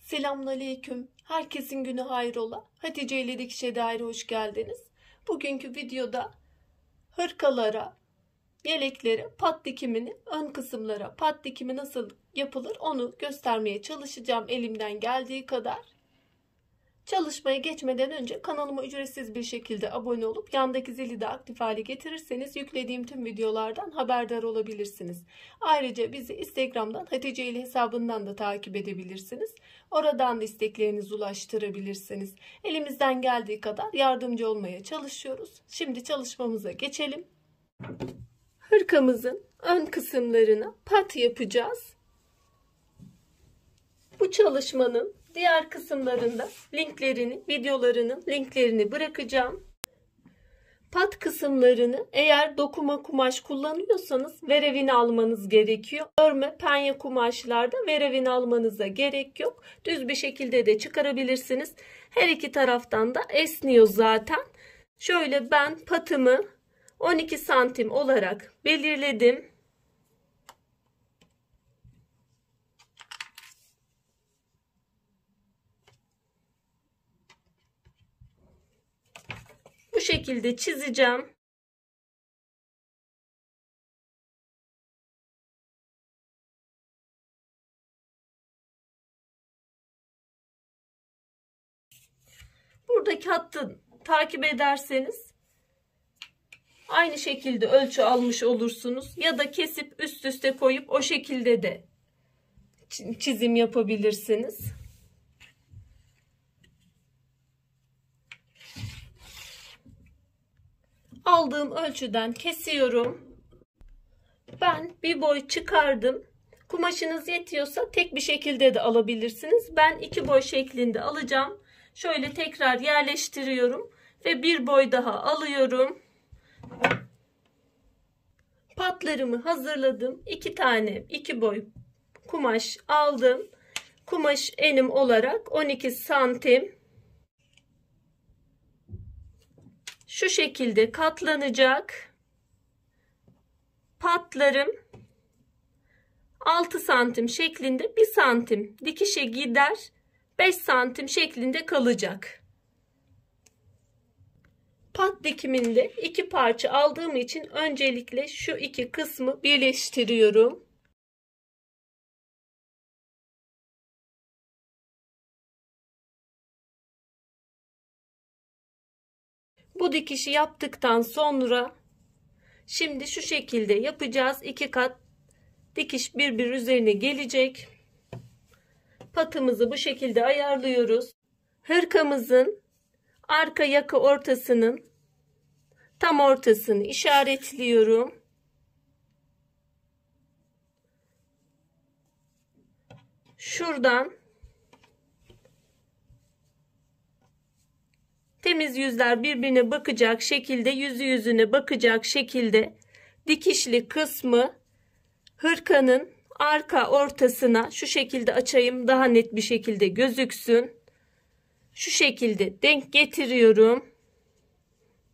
Selamünaleyküm. Herkesin günü hayrola. Hatice ile Dikişe Daire hoş geldiniz. Bugünkü videoda hırkalara, yeleklere pat dikimini, ön kısımlara pat dikimi nasıl yapılır onu göstermeye çalışacağım elimden geldiği kadar. Çalışmaya geçmeden önce kanalıma ücretsiz bir şekilde abone olup yandaki zili de aktif hale getirirseniz yüklediğim tüm videolardan haberdar olabilirsiniz. Ayrıca bizi Instagram'dan Hatice ile hesabından da takip edebilirsiniz. Oradan da isteklerinizi ulaştırabilirsiniz. Elimizden geldiği kadar yardımcı olmaya çalışıyoruz. Şimdi çalışmamıza geçelim. Hırkamızın ön kısımlarına pat yapacağız. Bu çalışmanın diğer kısımlarında videolarının linklerini bırakacağım. Pat kısımlarını eğer dokuma kumaş kullanıyorsanız verevini almanız gerekiyor. Örme, penye kumaşlarda verevini almanıza gerek yok. Düz bir şekilde de çıkarabilirsiniz. Her iki taraftan da esniyor zaten. Şöyle ben patımı 12 santim olarak belirledim. Bu şekilde çizeceğim. Buradaki hattı takip ederseniz aynı şekilde ölçü almış olursunuz. Ya da kesip üst üste koyup o şekilde de çizim yapabilirsiniz. Aldığım ölçüden kesiyorum. Ben bir boy çıkardım. Kumaşınız yetiyorsa tek bir şekilde de alabilirsiniz. Ben 2 boy şeklinde alacağım. Şöyle tekrar yerleştiriyorum ve bir boy daha alıyorum. Patlarımı hazırladım. 2 boy kumaş aldım. Kumaş enim olarak 12 santim. Şu şekilde katlanacak. Patlarım 6 santim şeklinde 1 santim dikişe gider. 5 santim şeklinde kalacak. Pat dikiminde 2 parça aldığım için öncelikle şu iki kısmı birleştiriyorum. Bu dikişi yaptıktan sonra şimdi şu şekilde yapacağız. 2 kat dikiş birbiri üzerine gelecek. Patımızı bu şekilde ayarlıyoruz. Hırkamızın arka yaka ortasının tam ortasını işaretliyorum. Şuradan temiz yüzler birbirine bakacak şekilde, yüzü yüzüne bakacak şekilde dikişli kısmı hırkanın arka ortasına şu şekilde açayım, daha net bir şekilde gözüksün. Şu şekilde denk getiriyorum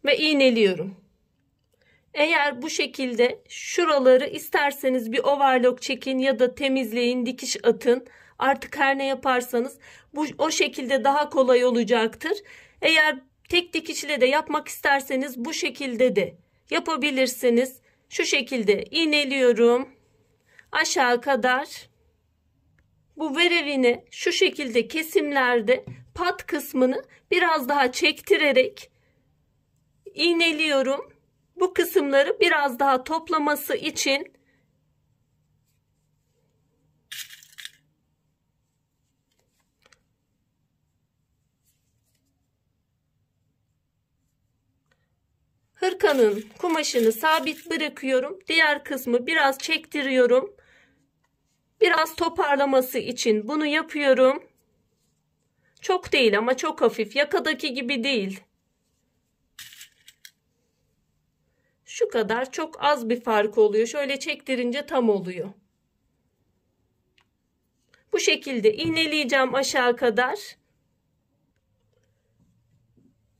ve iğneliyorum. Eğer bu şekilde şuraları isterseniz bir overlock çekin ya da temizleyin, dikiş atın. Artık her ne yaparsanız o şekilde daha kolay olacaktır. Eğer tek dikişle de yapmak isterseniz bu şekilde de yapabilirsiniz. Şu şekilde iğneliyorum aşağı kadar. Bu verevini şu şekilde kesimlerde pat kısmını biraz daha çektirerek iğneliyorum. Bu kısımları biraz daha toplaması için hırkanın kumaşını sabit bırakıyorum. Diğer kısmı biraz çektiriyorum. Biraz toparlaması için bunu yapıyorum. Çok değil ama çok hafif. Yakadaki gibi değil. Şu kadar, çok az bir fark oluyor. Şöyle çektirince tam oluyor. Bu şekilde iğneleyeceğim aşağı kadar.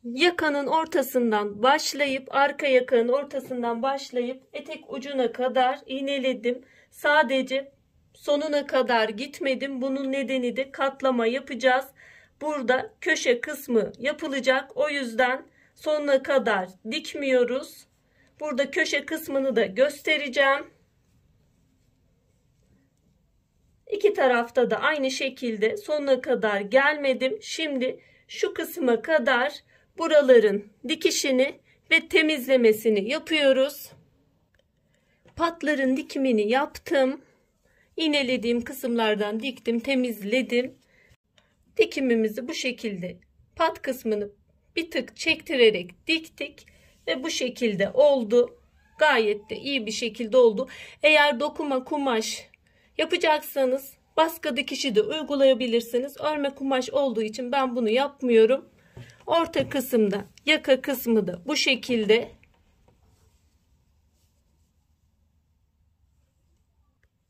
Yakanın ortasından başlayıp, arka yakanın ortasından başlayıp etek ucuna kadar iğneledim. Sadece sonuna kadar gitmedim. Bunun nedeni de katlama yapacağız. Burada köşe kısmı yapılacak. O yüzden sonuna kadar dikmiyoruz. Burada köşe kısmını da göstereceğim. İki tarafta da aynı şekilde sonuna kadar gelmedim. Şimdi şu kısma kadar buraların dikişini ve temizlemesini yapıyoruz. Patların dikimini yaptım. İğnelediğim kısımlardan diktim, temizledim. Dikimimizi bu şekilde pat kısmını bir tık çektirerek diktik ve bu şekilde oldu. Gayet de iyi bir şekilde oldu. Eğer dokuma kumaş yapacaksanız baskı dikişi de uygulayabilirsiniz. Örme kumaş olduğu için ben bunu yapmıyorum. Orta kısımda, yaka kısmı da bu şekilde.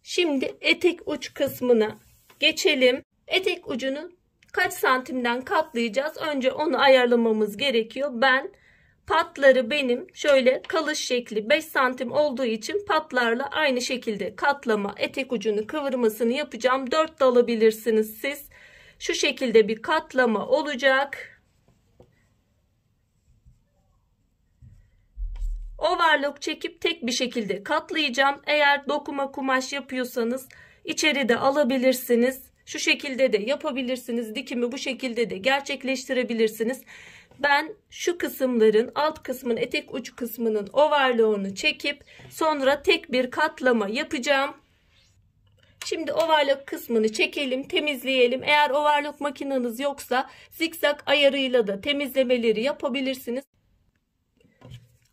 Şimdi etek uç kısmına geçelim. Etek ucunu kaç santimden katlayacağız? Önce onu ayarlamamız gerekiyor. Ben patları benim şöyle kalış şekli 5 santim olduğu için patlarla aynı şekilde katlama, etek ucunu kıvırmasını yapacağım. 4 de alabilirsiniz siz. Şu şekilde bir katlama olacak. Overlock çekip tek bir şekilde katlayacağım. Eğer dokuma kumaş yapıyorsanız içeride alabilirsiniz. Şu şekilde de yapabilirsiniz. Dikimi bu şekilde de gerçekleştirebilirsiniz. Ben şu kısımların alt kısmın etek uç kısmının overlock'unu çekip sonra tek bir katlama yapacağım. Şimdi overlock kısmını çekelim, temizleyelim. Eğer overlock makineniz yoksa zikzak ayarıyla da temizlemeleri yapabilirsiniz.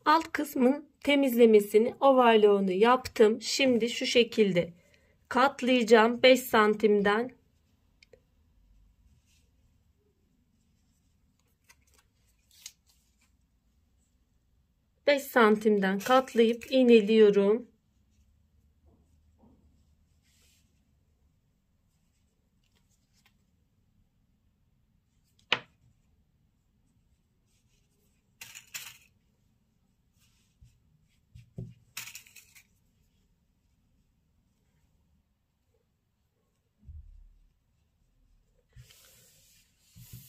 Alt kısmın temizlemesini, overlock'unu yaptım. Şimdi şu şekilde katlayacağım 5 santimden. Santimden katlayıp iğneliyorum.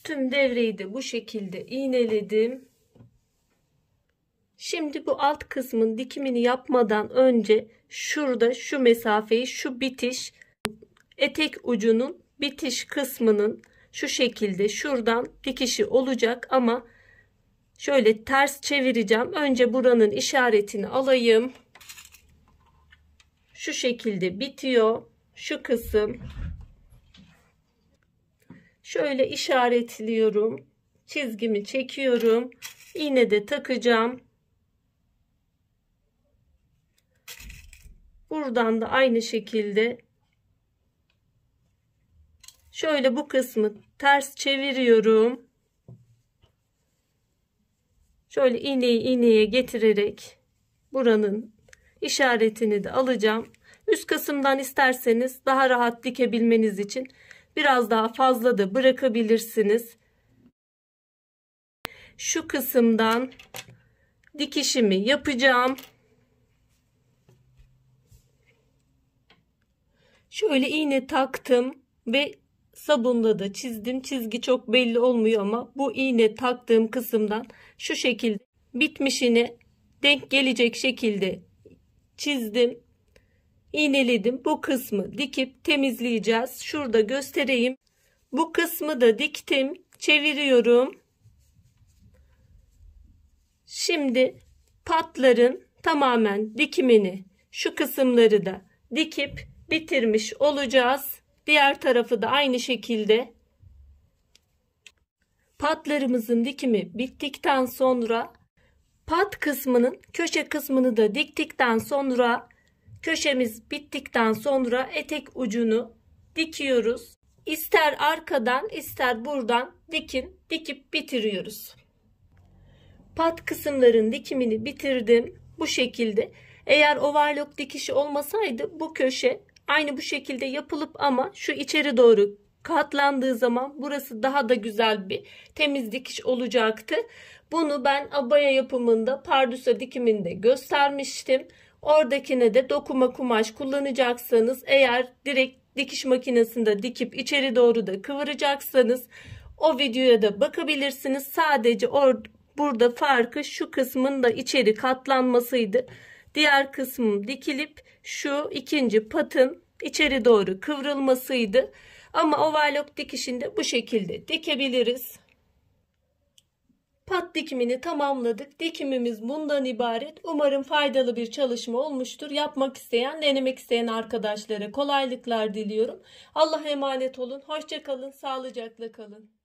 Tüm devreyi de bu şekilde iğneledim. Şimdi bu alt kısmın dikimini yapmadan önce şurada şu mesafeyi, şu bitiş etek ucunun bitiş kısmının şu şekilde şuradan dikişi olacak ama şöyle ters çevireceğim. Önce buranın işaretini alayım. Şu şekilde bitiyor şu kısım. Şöyle işaretliyorum. Çizgimi çekiyorum. İğne de takacağım. Buradan da aynı şekilde şöyle bu kısmı ters çeviriyorum. Şöyle iğneyi iğneye getirerek buranın işaretini de alacağım. Üst kısımdan isterseniz daha rahat dikebilmeniz için biraz daha fazla da bırakabilirsiniz. Şu kısımdan dikişimi yapacağım. Şöyle iğne taktım ve sabunla da çizdim. Çizgi çok belli olmuyor ama bu iğne taktığım kısımdan şu şekilde bitmişine denk gelecek şekilde çizdim. İğneledim. Bu kısmı dikip temizleyeceğiz. Şurada göstereyim. Bu kısmı da diktim. Çeviriyorum. Şimdi patların tamamen dikimini, şu kısımları da dikip bitirmiş olacağız. Diğer tarafı da aynı şekilde. Patlarımızın dikimi bittikten sonra pat kısmının köşe kısmını da diktikten sonra köşemiz bittikten sonra etek ucunu dikiyoruz. İster arkadan ister buradan dikip bitiriyoruz. Pat kısımların dikimini bitirdim. Bu şekilde. Eğer overlock dikişi olmasaydı bu köşe aynı bu şekilde yapılıp ama şu içeri doğru katlandığı zaman burası daha da güzel bir temiz dikiş olacaktı. Bunu ben abaya yapımında pardüse dikiminde göstermiştim. Oradakine de dokuma kumaş kullanacaksanız, eğer direkt dikiş makinesinde dikip içeri doğru da kıvıracaksanız o videoya da bakabilirsiniz. Sadece burada farkı şu kısmın da içeri katlanmasıydı. Diğer kısmım dikilip şu ikinci patın içeri doğru kıvrılmasıydı. Ama overlock dikişinde bu şekilde dikebiliriz. Pat dikimini tamamladık. Dikimimiz bundan ibaret. Umarım faydalı bir çalışma olmuştur. Yapmak isteyen, denemek isteyen arkadaşlara kolaylıklar diliyorum. Allah'a emanet olun. Hoşça kalın, sağlıcakla kalın.